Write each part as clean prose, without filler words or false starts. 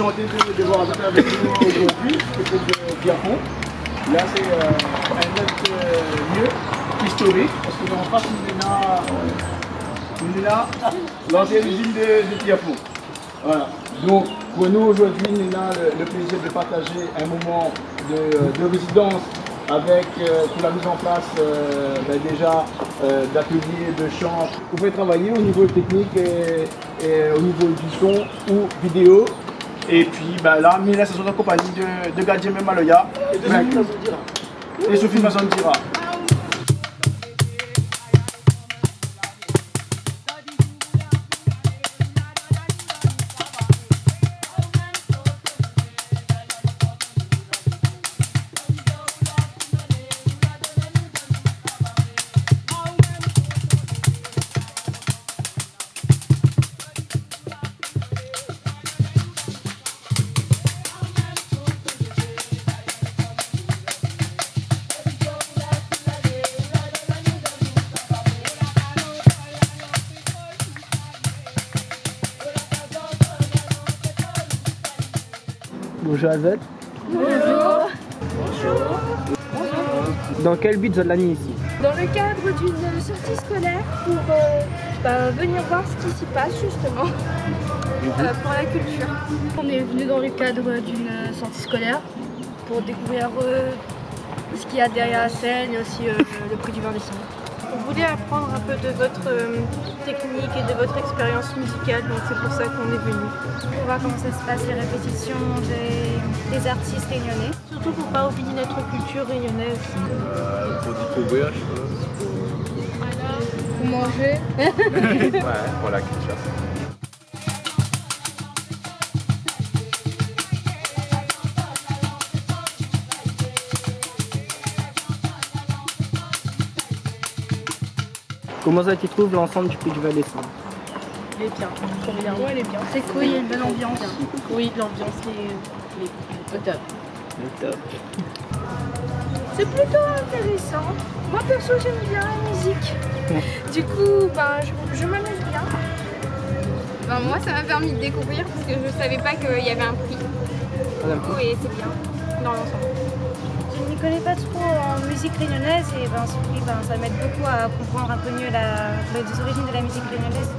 enchanté de voir avec nous aujourd'hui, c'était de Biarron. Là, c'est un autre lieu historique, parce que en face, on est là, l'ancienne usine de Biarron. Voilà. Donc, pour nous, aujourd'hui, on a le plaisir de partager un moment de résidence avec pour la mise en place déjà d'ateliers de chant. Vous pouvez travailler au niveau technique et au niveau du son ou vidéo. Et puis là, Mila, c'est en compagnie de Gadjem Maloya et Sophie Mazandira. Bonjour Azad. Bonjour. Dans quel but vous êtes ici? Dans le cadre d'une sortie scolaire pour venir voir ce qui s'y passe justement pour la culture. On est venu dans le cadre d'une sortie scolaire pour découvrir ce qu'il y a derrière la scène et aussi le prix du vin des Cendres. On voulait apprendre un peu de votre technique et de votre expérience musicale, donc c'est pour ça qu'on est venu. Pour voir comment ça se passe, les répétitions des artistes réunionnais. Surtout pour ne pas oublier notre culture réunionnaise. Pour découvrir, je Pour manger. Ouais, pour la culture. Comment ça tu trouves l'ensemble du prix du Val des Cendres? Il est bien, trop bien. Ouais, il est bien. C'est cool, il y a une bonne ambiance. Oui, l'ambiance est au top. Le top. C'est plutôt intéressant. Moi perso j'aime bien la musique. Du coup, je m'amuse bien. Moi ça m'a permis de découvrir parce que je savais pas qu'il y avait un prix. Du coup, et c'est bien dans l'ensemble. Je ne m'y connais pas trop en musique réunionnaise et ce prix, ça m'aide beaucoup à comprendre un peu mieux les origines de la musique réunionnaise.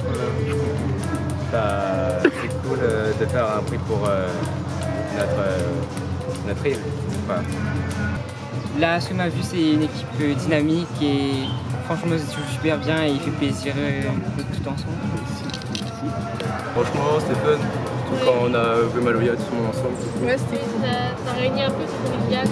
C'est cool de faire un prix pour notre île. Enfin, Là, ce qu'on a vu, c'est une équipe dynamique et franchement, ça se joue super bien et il fait plaisir tout ensemble. franchement, c'était fun. Surtout quand on a vu Maloya tout le monde ensemble. Ouais, ça réunit un peu ce convivial.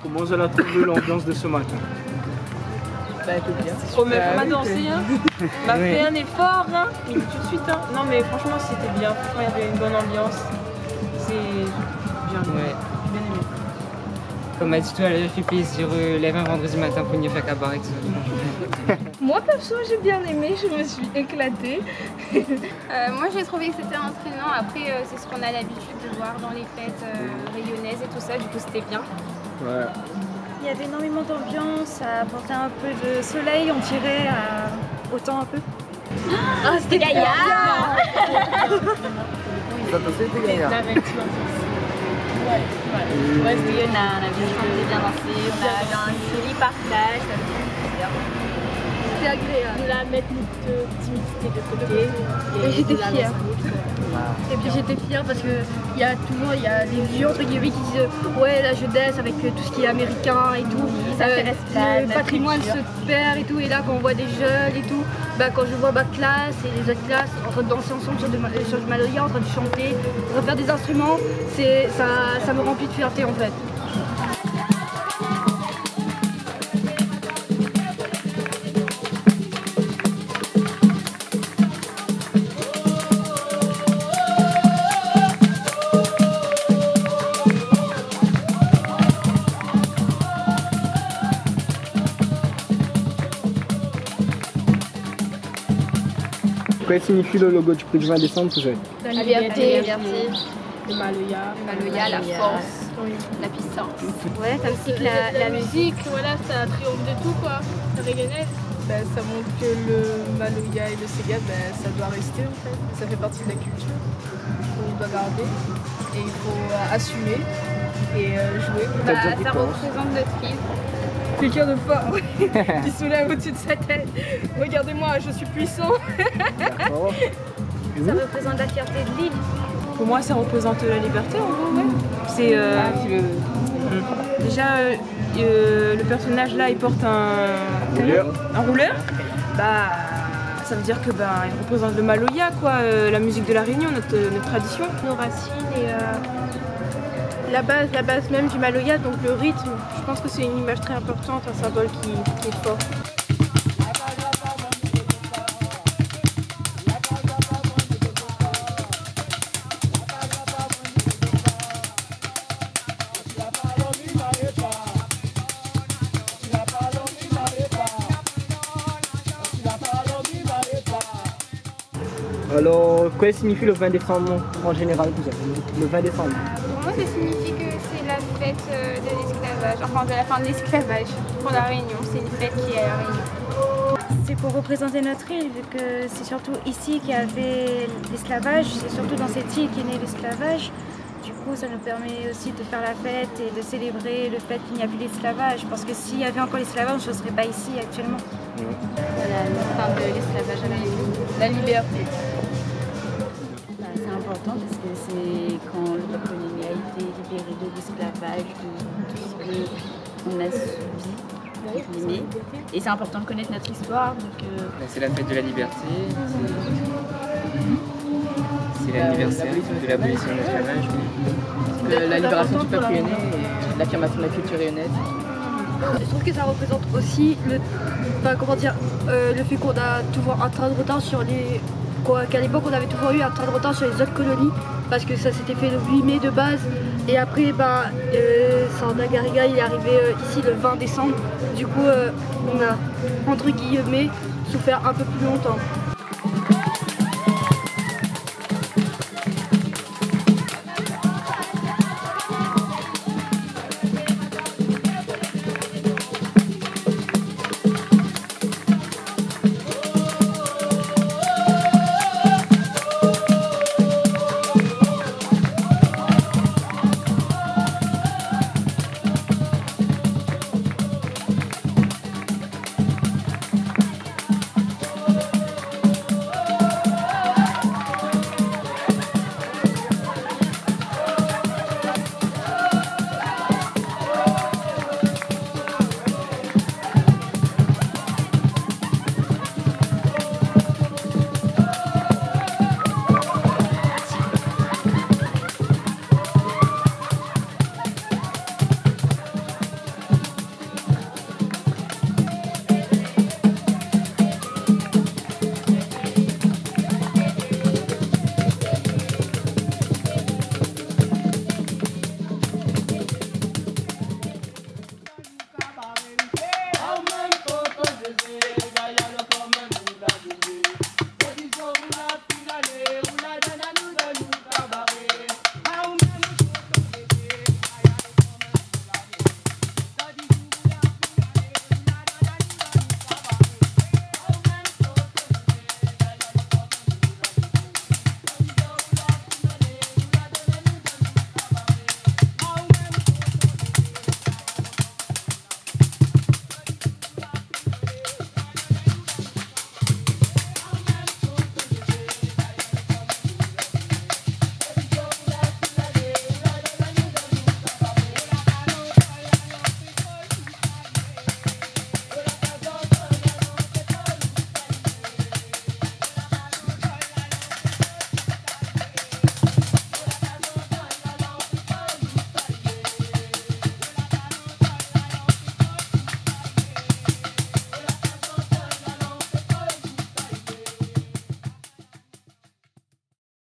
Comment vous avez trouvé l'ambiance de ce matin? On m'a dansé, hein. On a fait un effort, hein. Mais tout de suite, hein. Non mais franchement c'était bien, franchement il y avait une bonne ambiance. C'est bien, Ouais. bien aimé. Comme a dit tout à l'heure, il fait plaisir lève un vendredi matin pour venir faire cabaret. Moi perso j'ai bien aimé, je me suis éclatée. Moi j'ai trouvé que c'était entraînant. Après c'est ce qu'on a l'habitude de voir dans les fêtes rayonnaises et tout ça, du coup c'était bien. Ouais. Il y avait énormément d'ambiance, ça apportait un peu de soleil, on dirait au temps un peu. Oh c'était gaillard. Ça passait, c'était gagnant. Ouais, oui, on a bien chanté, bien dansé, on a eu un joli partage, ça fait plaisir. C'était agréable. De la mettre notre timidité de côté et de la fière. Et puis j'étais fière parce qu'il y a des vieux entre guillemets qui disent ouais la jeunesse avec tout ce qui est américain et tout, le patrimoine se perd et tout, et là quand on voit des jeunes et tout, bah, quand je vois ma classe et les autres classes en train de danser ensemble sur du maloya, en train de chanter, en train de faire des instruments, ça me remplit de fierté en fait. Quoi signifie le logo du prix du 20 décembre, tout ça? La liberté, Le maloya, la force, la puissance. Ouais, comme si que la musique, voilà, ça triomphe de tout quoi, la rayonnaise. Ben, ça montre que le maloya et le sega, ben, ça doit rester en fait. Ça fait partie de la culture qu'on doit garder et il faut assumer et jouer. Bah, ça représente notre île. Quelqu'un de fort qui soulève au-dessus de sa tête. Regardez-moi, je suis puissant. ça représente la fierté de l'île. Pour moi, ça représente la liberté en gros, ouais. C'est déjà le personnage là, il porte un rouleur. Bah, ça veut dire que il représente le maloya quoi, la musique de la Réunion, notre tradition, nos racines et la base même du maloya, donc le rythme. Je pense que c'est une image très importante, un symbole qui est fort. Alors, quoi signifie le 20 décembre en général, tout ça? Le 20 décembre. Pour moi, ça signifie que c'est la fête de l'esclavage, enfin de la fin de l'esclavage pour la Réunion. C'est une fête qui est à la Réunion. C'est pour représenter notre île, vu que c'est surtout ici qu'il y avait l'esclavage, c'est surtout dans cette île qu'est né l'esclavage. Du coup, ça nous permet aussi de faire la fête et de célébrer le fait qu'il n'y a plus d'esclavage. Parce que s'il y avait encore l'esclavage, je ne serais pas ici actuellement. Voilà, la fin de l'esclavage à la Réunion. La liberté. C'est important parce que c'est quand le peuple colonisé a été libéré de l'esclavage, de tout ce qu'on a subi. Et c'est important de connaître notre histoire. C'est la fête de la liberté, c'est l'anniversaire de l'abolition de l'esclavage. La libération du peuple lyonnais et l'affirmation de la culture lyonnaise. Je trouve que ça représente aussi le fait qu'on a toujours un train de retard sur les... qu'à l'époque on avait toujours eu un train de retard sur les autres colonies parce que ça s'était fait le 8 mai de base et après Sandagariga il est arrivé ici le 20 décembre. Du coup on a entre guillemets souffert un peu plus longtemps.